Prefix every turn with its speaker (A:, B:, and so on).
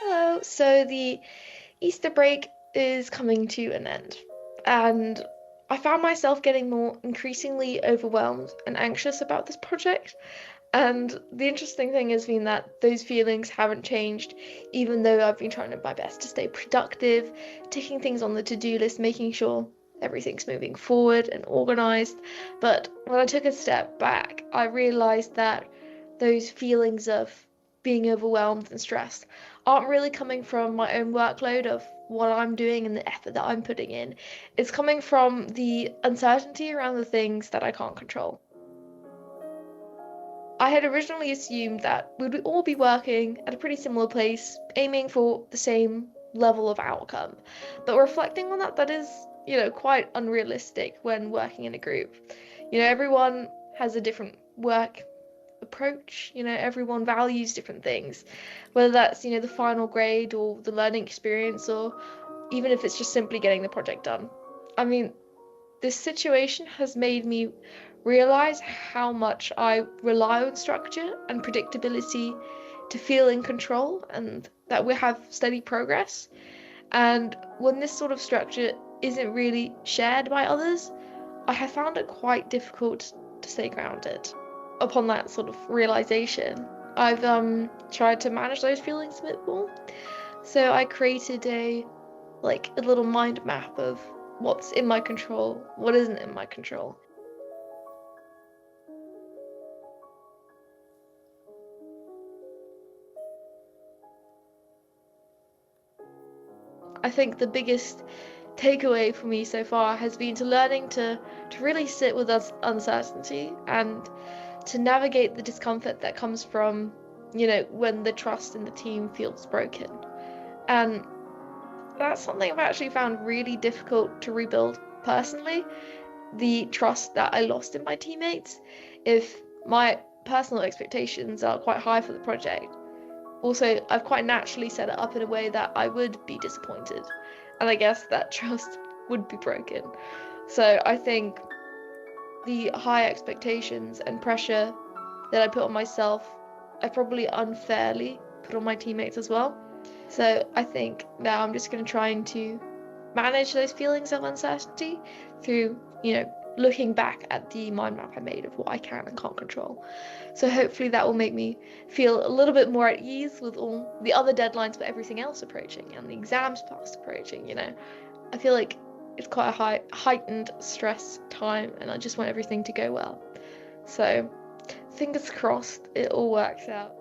A: Hello. So the Easter break is coming to an end, and I found myself getting more increasingly overwhelmed and anxious about this project. And the interesting thing has been that those feelings haven't changed, even though I've been trying my best to stay productive, ticking things on the to-do list, making sure everything's moving forward and organized. But when I took a step back, I realized that those feelings of being overwhelmed and stressed aren't really coming from my own workload of what I'm doing and the effort that I'm putting in. It's coming from the uncertainty around the things that I can't control. I had originally assumed that we'd all be working at a pretty similar place, aiming for the same level of outcome. But reflecting on that, that is, quite unrealistic when working in a group. Everyone has a different work approach. Everyone values different things, whether that's, the final grade or the learning experience, or even if it's just simply getting the project done. I mean, this situation has made me realize how much I rely on structure and predictability to feel in control and that we have steady progress. And when this sort of structure isn't really shared by others, I have found it quite difficult to stay grounded. Upon that sort of realization, I've tried to manage those feelings a bit more. So I created a little mind map of what's in my control, what isn't in my control. I think the biggest takeaway for me so far has been to learning to really sit with us uncertainty and to navigate the discomfort that comes from, when the trust in the team feels broken. And that's something I've actually found really difficult to rebuild personally, the trust that I lost in my teammates. If my personal expectations are quite high for the project, also, I've quite naturally set it up in a way that I would be disappointed. And I guess that trust would be broken. So I think the high expectations and pressure that I put on myself, I probably unfairly put on my teammates as well. So I think now I'm just going to try to manage those feelings of uncertainty through, looking back at the mind map I made of what I can and can't control. So hopefully that will make me feel a little bit more at ease with all the other deadlines for everything else approaching and the exams fast approaching. I feel like it's quite a heightened stress time and I just want everything to go well. So fingers crossed it all works out.